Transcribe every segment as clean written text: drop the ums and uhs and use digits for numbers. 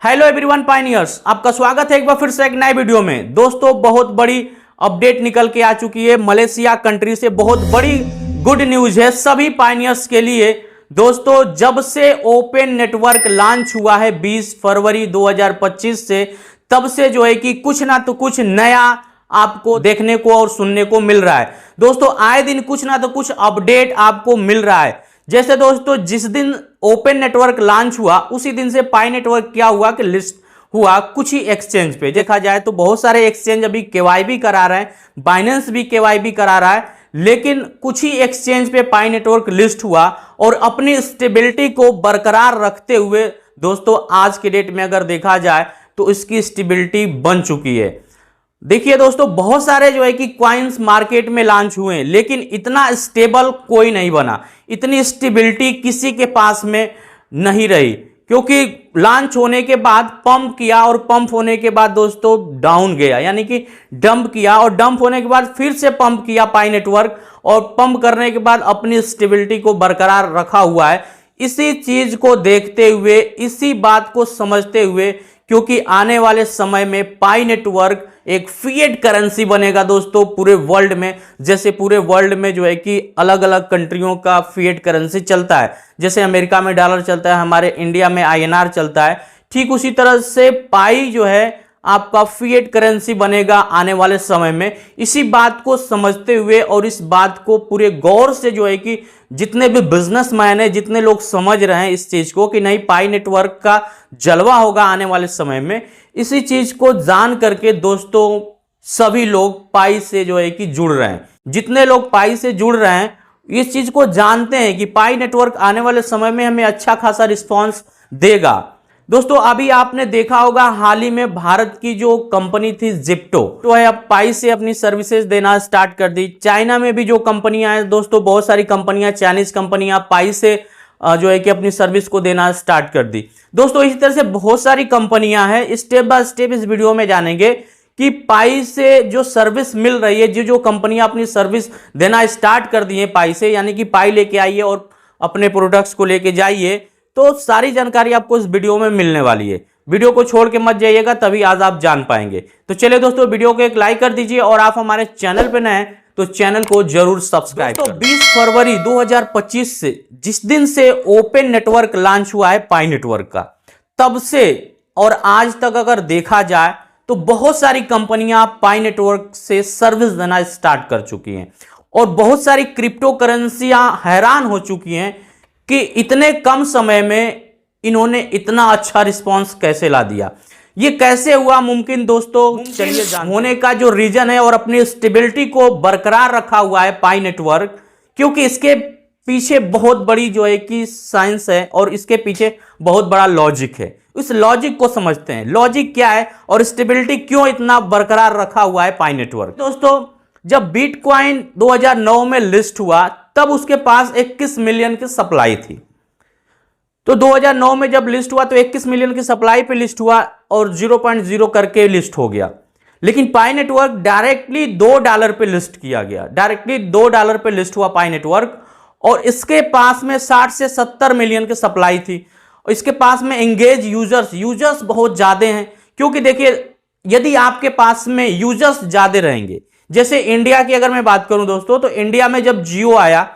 Hello everyone pioneers, आपका स्वागत है एक बार फिर से एक नए वीडियो में। दोस्तों बहुत बड़ी अपडेट निकल के आ चुकी है मलेशिया कंट्री से। बहुत बड़ी गुड न्यूज है सभी पायनियर्स के लिए। दोस्तों जब से ओपन नेटवर्क लॉन्च हुआ है 20 फरवरी 2025 से, तब से जो है कि कुछ ना तो कुछ नया आपको देखने को और सुनने को मिल रहा है। दोस्तों आए दिन कुछ ना तो कुछ अपडेट आपको मिल रहा है। जैसे दोस्तों जिस दिन ओपन नेटवर्क लॉन्च हुआ उसी दिन से पाई नेटवर्क क्या हुआ कि लिस्ट हुआ कुछ ही एक्सचेंज पे। देखा जाए तो बहुत सारे एक्सचेंज अभी केवाईबी करा रहे हैं, बाइनेंस भी केवाईबी करा रहा है, लेकिन कुछ ही एक्सचेंज पे पाई नेटवर्क लिस्ट हुआ और अपनी स्टेबिलिटी को बरकरार रखते हुए दोस्तों आज के डेट में अगर देखा जाए तो इसकी स्टेबिलिटी बन चुकी है। देखिए दोस्तों बहुत सारे जो है कि कॉइन्स मार्केट में लॉन्च हुए हैं, लेकिन इतना स्टेबल कोई नहीं बना, इतनी स्टेबिलिटी किसी के पास में नहीं रही, क्योंकि लॉन्च होने के बाद पंप किया और पंप होने के बाद दोस्तों डाउन गया, यानी कि डंप किया और डंप होने के बाद फिर से पंप किया पाई नेटवर्क और पंप करने के बाद अपनी स्टेबिलिटी को बरकरार रखा हुआ है। इसी चीज को देखते हुए, इसी बात को समझते हुए, क्योंकि आने वाले समय में पाई नेटवर्क एक फिएट करेंसी बनेगा दोस्तों पूरे वर्ल्ड में। जैसे पूरे वर्ल्ड में जो है कि अलग अलग कंट्रियों का फिएट करेंसी चलता है, जैसे अमेरिका में डॉलर चलता है, हमारे इंडिया में आईएनआर चलता है, ठीक उसी तरह से पाई जो है आपका फिएट करेंसी बनेगा आने वाले समय में। इसी बात को समझते हुए और इस बात को पूरे गौर से जो है कि जितने भी बिजनेसमैन है, जितने लोग समझ रहे हैं इस चीज को कि नहीं पाई नेटवर्क का जलवा होगा आने वाले समय में, इसी चीज को जान करके दोस्तों सभी लोग पाई से जो है कि जुड़ रहे हैं। जितने लोग पाई से जुड़ रहे हैं इस चीज को जानते हैं कि पाई नेटवर्क आने वाले समय में हमें अच्छा खासा रिस्पॉन्स देगा। दोस्तों अभी आपने देखा होगा हाल ही में भारत की जो कंपनी थी जिप्टो, तो है अब पाई से अपनी सर्विसेज देना स्टार्ट कर दी। चाइना में भी जो कंपनियां हैं दोस्तों, बहुत सारी कंपनियां, चाइनीज कंपनियां पाई से जो है कि अपनी सर्विस को देना स्टार्ट कर दी। दोस्तों इसी तरह से बहुत सारी कंपनियां हैं। स्टेप बाय स्टेप इस वीडियो में जानेंगे कि पाई से जो सर्विस मिल रही है, जो कंपनियां अपनी सर्विस देना स्टार्ट कर दी है पाई से, यानी कि पाई लेके आइए और अपने प्रोडक्ट्स को लेके जाइए, तो सारी जानकारी आपको इस वीडियो में मिलने वाली है। वीडियो को छोड़ के मत जाइएगा, तभी आज आप जान पाएंगे। तो चलिए दोस्तों वीडियो को एक लाइक कर दीजिए और आप हमारे चैनल पे नए हैं तो चैनल को जरूर सब्सक्राइब करें। 20 फरवरी 2025 से जिस दिन से ओपन नेटवर्क लॉन्च हुआ है पाई नेटवर्क का, तब से और आज तक अगर देखा जाए तो बहुत सारी कंपनियां पाई नेटवर्क से सर्विस देना स्टार्ट कर चुकी हैं और बहुत सारी क्रिप्टो करेंसियां हैरान हो चुकी हैं कि इतने कम समय में इन्होंने इतना अच्छा रिस्पांस कैसे ला दिया। ये कैसे हुआ मुमकिन दोस्तों, चलिए होने का जो रीजन है और अपनी स्टेबिलिटी को बरकरार रखा हुआ है पाई नेटवर्क, क्योंकि इसके पीछे बहुत बड़ी जो है कि साइंस है और इसके पीछे बहुत बड़ा लॉजिक है। इस लॉजिक को समझते हैं, लॉजिक क्या है और स्टेबिलिटी क्यों इतना बरकरार रखा हुआ है पाई नेटवर्क। दोस्तों जब बिटकॉइन 2009 में लिस्ट हुआ तब उसके पास 21 मिलियन की सप्लाई थी। तो 2009 में जब लिस्ट हुआ तो 21 मिलियन की सप्लाई पे लिस्ट हुआ और 0.0 करके लिस्ट हो गया। लेकिन पाई नेटवर्क डायरेक्टली $2 पे लिस्ट किया गया, डायरेक्टली $2 पे लिस्ट हुआ पाई नेटवर्क, और इसके पास में 60 से 70 मिलियन की सप्लाई थी। और इसके पास में एंगेज यूजर्स बहुत ज्यादा हैं, क्योंकि देखिए यदि आपके पास में यूजर्स ज्यादा रहेंगे, जैसे इंडिया की अगर मैं बात करूं दोस्तों, तो इंडिया में जब जियो आया,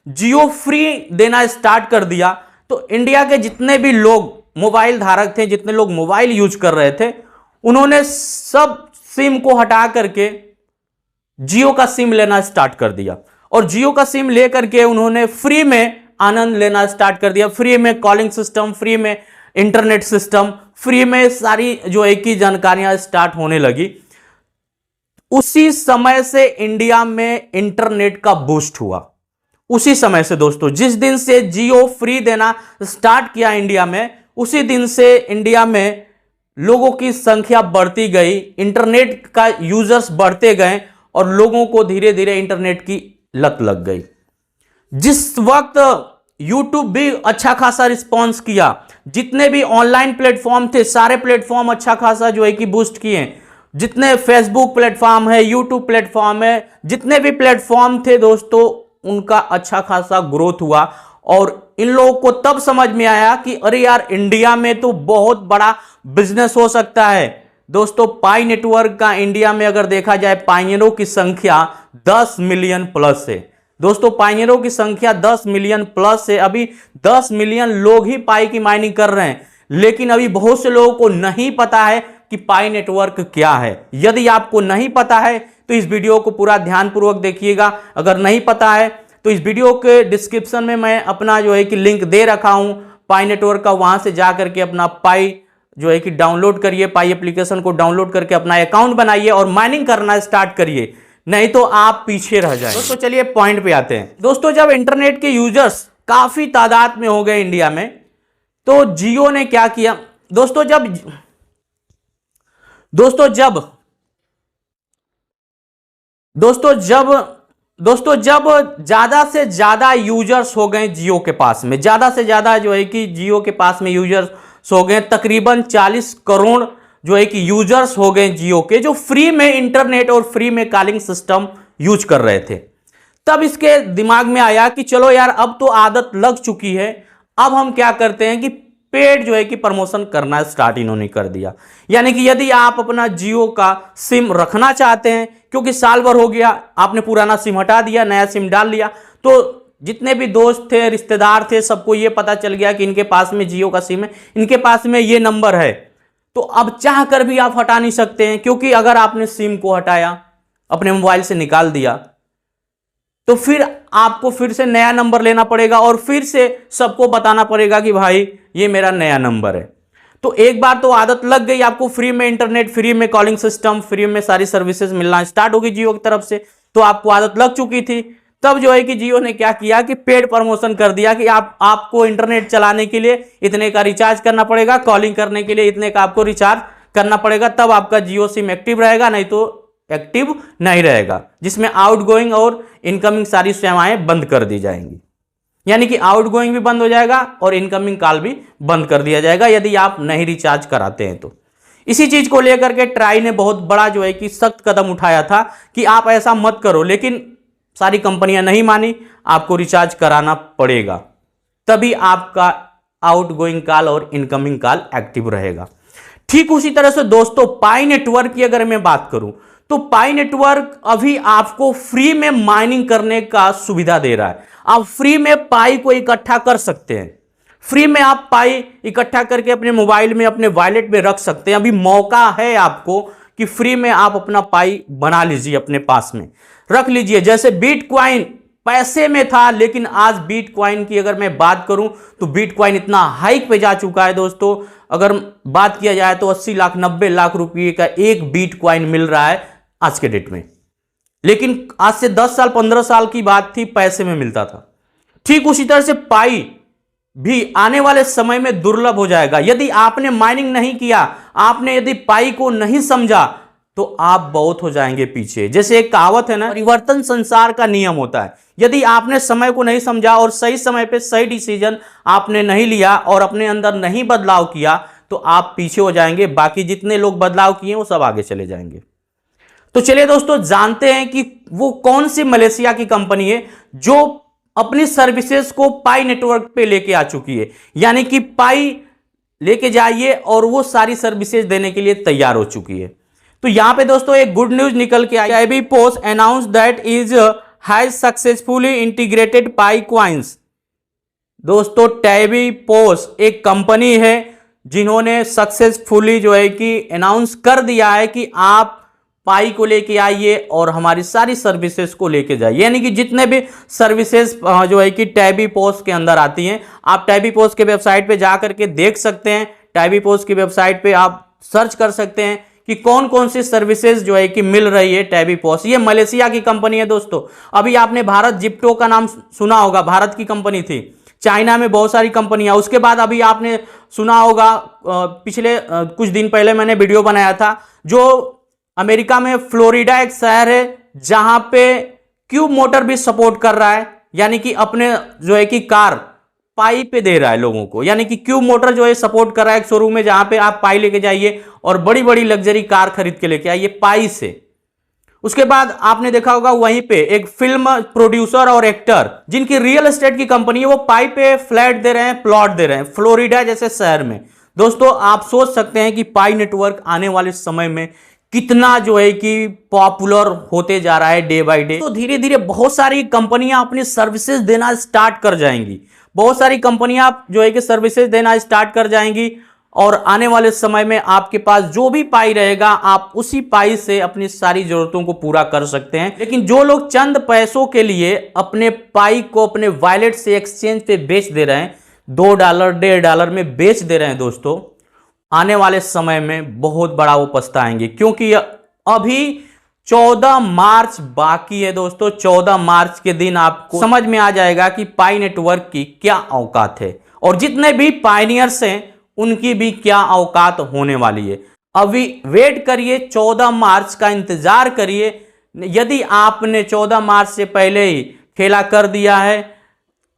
जियो फ्री देना स्टार्ट कर दिया, तो इंडिया के जितने भी लोग मोबाइल धारक थे, जितने लोग मोबाइल यूज कर रहे थे, उन्होंने सब सिम को हटा करके जियो का सिम लेना स्टार्ट कर दिया और जियो का सिम लेकर के उन्होंने फ्री में आनंद लेना स्टार्ट कर दिया। फ्री में कॉलिंग सिस्टम, फ्री में इंटरनेट सिस्टम, फ्री में सारी जो एक ही जानकारियां स्टार्ट होने लगी। उसी समय से इंडिया में इंटरनेट का बूस्ट हुआ। उसी समय से दोस्तों जिस दिन से जियो फ्री देना स्टार्ट किया इंडिया में, उसी दिन से इंडिया में लोगों की संख्या बढ़ती गई, इंटरनेट का यूजर्स बढ़ते गए और लोगों को धीरे धीरे इंटरनेट की लत लग गई। जिस वक्त यूट्यूब भी अच्छा खासा रिस्पॉन्स किया, जितने भी ऑनलाइन प्लेटफॉर्म थे सारे प्लेटफॉर्म अच्छा खासा जो है कि बूस्ट किए, जितने फेसबुक प्लेटफॉर्म है, यूट्यूब प्लेटफॉर्म है, जितने भी प्लेटफॉर्म थे दोस्तों उनका अच्छा खासा ग्रोथ हुआ और इन लोगों को तब समझ में आया कि अरे यार, इंडिया में तो बहुत बड़ा बिजनेस हो सकता है। दोस्तों, पाई नेटवर्क का इंडिया में अगर देखा जाए पाइनियरों की संख्या 10 मिलियन प्लस है। दोस्तों, पाइनियरों की संख्या 10 मिलियन प्लस है। अभी 10 मिलियन लोग ही पाई की माइनिंग कर रहे हैं, लेकिन अभी बहुत से लोगों को नहीं पता है कि पाई नेटवर्क क्या है। यदि आपको नहीं पता है तो इस वीडियो को पूरा ध्यानपूर्वक देखिएगा। अगर नहीं पता है तो इस वीडियो के डिस्क्रिप्शन में मैं अपना जो है कि लिंक दे रखा हूं पाई नेटवर्क का, वहां से जा करके अपना पाई जो है कि डाउनलोड करिए, पाई एप्लीकेशन को डाउनलोड करके अपना अकाउंट बनाइए और माइनिंग करना स्टार्ट करिए, नहीं तो आप पीछे रह जाएंगे। दोस्तों, चलिए पॉइंट पे आते हैं। दोस्तों, जब इंटरनेट के यूजर्स काफी तादाद में हो गए इंडिया में, तो जियो ने क्या किया दोस्तों, जब ज्यादा से ज्यादा यूजर्स हो गए जियो के पास में, ज्यादा से ज्यादा जो है कि जियो के पास में यूजर्स हो गए, तकरीबन 40 करोड़ जो है कि यूजर्स हो गए जियो के, जो फ्री में इंटरनेट और फ्री में कॉलिंग सिस्टम यूज कर रहे थे। तब इसके दिमाग में आया कि चलो यार, अब तो आदत लग चुकी है, अब हम क्या करते हैं कि पेड जो है कि प्रमोशन करना स्टार्ट इन्होंने कर दिया। यानी कि यदि आप अपना जियो का सिम रखना चाहते हैं, क्योंकि साल भर हो गया, आपने पुराना सिम हटा दिया, नया सिम डाल लिया, तो जितने भी दोस्त थे, रिश्तेदार थे, सबको ये पता चल गया कि इनके पास में जियो का सिम है, इनके पास में ये नंबर है, तो अब चाह कर भी आप हटा नहीं सकते हैं। क्योंकि अगर आपने सिम को हटाया, अपने मोबाइल से निकाल दिया, तो फिर आपको फिर से नया नंबर लेना पड़ेगा और फिर से सबको बताना पड़ेगा कि भाई ये मेरा नया नंबर है। तो एक बार तो आदत लग गई, आपको फ्री में इंटरनेट, फ्री में कॉलिंग सिस्टम, फ्री में सारी सर्विसेज मिलना स्टार्ट होगी जियो की तरफ से, तो आपको आदत लग चुकी थी। तब जो है कि जियो ने क्या किया कि पेड प्रमोशन कर दिया कि आपको इंटरनेट चलाने के लिए इतने का रिचार्ज करना पड़ेगा, कॉलिंग करने के लिए इतने का आपको रिचार्ज करना पड़ेगा, तब आपका जियो सिम एक्टिव रहेगा, नहीं तो एक्टिव नहीं रहेगा, जिसमें आउटगोइंग और इनकमिंग सारी सेवाएं बंद कर दी जाएंगी। यानी कि आउटगोइंग भी बंद हो जाएगा और इनकमिंग कॉल भी बंद कर दिया जाएगा यदि आप नहीं रिचार्ज कराते हैं तो। इसी चीज को लेकर के ट्राई ने बहुत बड़ा जो है कि सख्त कदम उठाया था कि आप ऐसा मत करो, लेकिन सारी कंपनियां नहीं मानी, आपको रिचार्ज कराना पड़ेगा, तभी आपका आउटगोइंग कॉल और इनकमिंग कॉल एक्टिव रहेगा। ठीक उसी तरह से दोस्तों, पाई नेटवर्क की अगर मैं बात करूं, तो पाई नेटवर्क अभी आपको फ्री में माइनिंग करने का सुविधा दे रहा है। आप फ्री में पाई को इकट्ठा कर सकते हैं, फ्री में आप पाई इकट्ठा करके अपने मोबाइल में, अपने वॉलेट में रख सकते हैं। अभी मौका है आपको कि फ्री में आप अपना पाई बना लीजिए, अपने पास में रख लीजिए। जैसे बिटकॉइन पैसे में था, लेकिन आज बिटकॉइन की अगर मैं बात करूं तो बिटकॉइन इतना हाइक पे जा चुका है दोस्तों, अगर बात किया जाए तो 80 लाख 90 लाख रुपए का एक बिटकॉइन मिल रहा है आज के डेट में। लेकिन आज से 10 साल 15 साल की बात थी, पैसे में मिलता था। ठीक उसी तरह से पाई भी आने वाले समय में दुर्लभ हो जाएगा। यदि आपने माइनिंग नहीं किया, आपने यदि पाई को नहीं समझा, तो आप बहुत हो जाएंगे पीछे। जैसे एक कहावत है ना, परिवर्तन संसार का नियम होता है। यदि आपने समय को नहीं समझा और सही समय पे सही डिसीजन आपने नहीं लिया और अपने अंदर नहीं बदलाव किया, तो आप पीछे हो जाएंगे। बाकी जितने लोग बदलाव किए वो सब आगे चले जाएंगे। तो चलिए दोस्तों, जानते हैं कि वो कौन सी मलेशिया की कंपनी है जो अपनी सर्विसेज को पाई नेटवर्क पे लेके आ चुकी है। यानी कि पाई लेके जाइए और वो सारी सर्विसेज देने के लिए तैयार हो चुकी है। तो यहां पे दोस्तों एक गुड न्यूज निकल के आई। टाइबी post announce that is has successfully integrated Pi coins. दोस्तों, टाइबी पोस्ट एक कंपनी है जिन्होंने सक्सेसफुली जो है कि अनाउंस कर दिया है कि आप पाई को लेके आइए और हमारी सारी सर्विसेज को लेके जाइए। यानी कि जितने भी सर्विसेज जो है कि टाइबी पोस्ट के अंदर आती हैं, आप टाइबी पोस्ट के वेबसाइट पे जा करके देख सकते हैं। टाइबी पोस्ट की वेबसाइट पे आप सर्च कर सकते हैं कि कौन कौन सी सर्विसेज जो है कि मिल रही है टाइबी पोस्ट। ये मलेशिया की कंपनी है दोस्तों। अभी आपने भारत जिप्टो का नाम सुना होगा, भारत की कंपनी थी। चाइना में बहुत सारी कंपनियां, उसके बाद अभी आपने सुना होगा, पिछले कुछ दिन पहले मैंने वीडियो बनाया था, जो अमेरिका में फ्लोरिडा एक शहर है जहां पे क्यूब मोटर भी सपोर्ट कर रहा है। यानी कि अपने जो है कि कार पाई पे दे रहा है लोगों को। यानी कि क्यूब मोटर जो है सपोर्ट कर रहा है एक शोरूम में, जहां पे आप पाई लेके जाइए और बड़ी बड़ी लग्जरी कार खरीद के लेके आइए पाई से। उसके बाद आपने देखा होगा वहीं पे एक फिल्म प्रोड्यूसर और एक्टर जिनकी रियल एस्टेट की कंपनी है, वो पाई पे फ्लैट दे रहे हैं, प्लॉट दे रहे हैं फ्लोरिडा जैसे शहर में। दोस्तों आप सोच सकते हैं कि पाई नेटवर्क आने वाले समय में कितना जो है कि पॉपुलर होते जा रहा है डे बाय डे। तो धीरे धीरे बहुत सारी कंपनियां अपनी सर्विसेज देना स्टार्ट कर जाएंगी, बहुत सारी कंपनियां जो है कि सर्विसेज देना स्टार्ट कर जाएंगी और आने वाले समय में आपके पास जो भी पाई रहेगा आप उसी पाई से अपनी सारी जरूरतों को पूरा कर सकते हैं। लेकिन जो लोग चंद पैसों के लिए अपने पाई को अपने वॉलेट से एक्सचेंज पे बेच दे रहे हैं, $2 $1.5 में बेच दे रहे हैं, दोस्तों आने वाले समय में बहुत बड़ा वो पछताएंगे, क्योंकि अभी 14 मार्च बाकी है दोस्तों। 14 मार्च के दिन आपको समझ में आ जाएगा कि पाई नेटवर्क की क्या औकात है और जितने भी पायनियर्स हैं उनकी भी क्या औकात होने वाली है। अभी वेट करिए, 14 मार्च का इंतजार करिए। यदि आपने 14 मार्च से पहले ही खेला कर दिया है,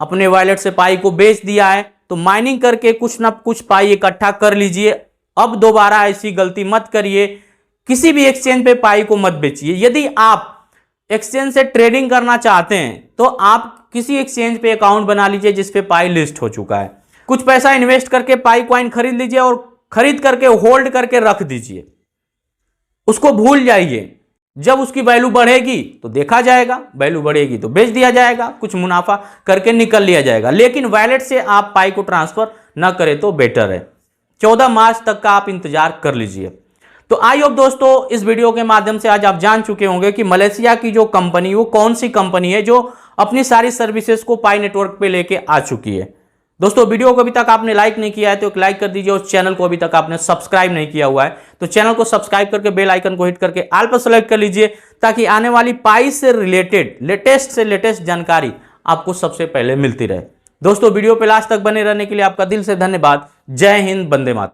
अपने वॉलेट से पाई को बेच दिया है, तो माइनिंग करके कुछ ना कुछ पाई इकट्ठा कर लीजिए। अब दोबारा ऐसी गलती मत करिए, किसी भी एक्सचेंज पे पाई को मत बेचिए। यदि आप एक्सचेंज से ट्रेडिंग करना चाहते हैं तो आप किसी एक्सचेंज पे अकाउंट बना लीजिए जिस पे पाई लिस्ट हो चुका है, कुछ पैसा इन्वेस्ट करके पाई कॉइन खरीद लीजिए और खरीद करके होल्ड करके रख दीजिए, उसको भूल जाइए। जब उसकी वैल्यू बढ़ेगी तो देखा जाएगा, वैल्यू बढ़ेगी तो बेच दिया जाएगा, कुछ मुनाफा करके निकल लिया जाएगा। लेकिन वॉलेट से आप पाई को ट्रांसफर न करें तो बेटर है। 14 मार्च तक का आप इंतजार कर लीजिए। तो आई होप दोस्तों इस वीडियो के माध्यम से आज आप जान चुके होंगे कि मलेशिया की जो कंपनी वो कौन सी कंपनी है जो अपनी सारी सर्विसेज को पाई नेटवर्क पे लेके आ चुकी है। दोस्तों वीडियो को अभी तक आपने लाइक नहीं किया है तो एक लाइक कर दीजिए और चैनल को अभी तक आपने सब्सक्राइब नहीं किया हुआ है तो चैनल को सब्सक्राइब करके बेल आइकन को हिट करके ऑल पर सेलेक्ट कर लीजिए, ताकि आने वाली पाई से रिलेटेड लेटेस्ट से लेटेस्ट जानकारी आपको सबसे पहले मिलती रहे। दोस्तों वीडियो पे लास्ट तक बने रहने के लिए आपका दिल से धन्यवाद। जय हिंद, वंदे मातरम।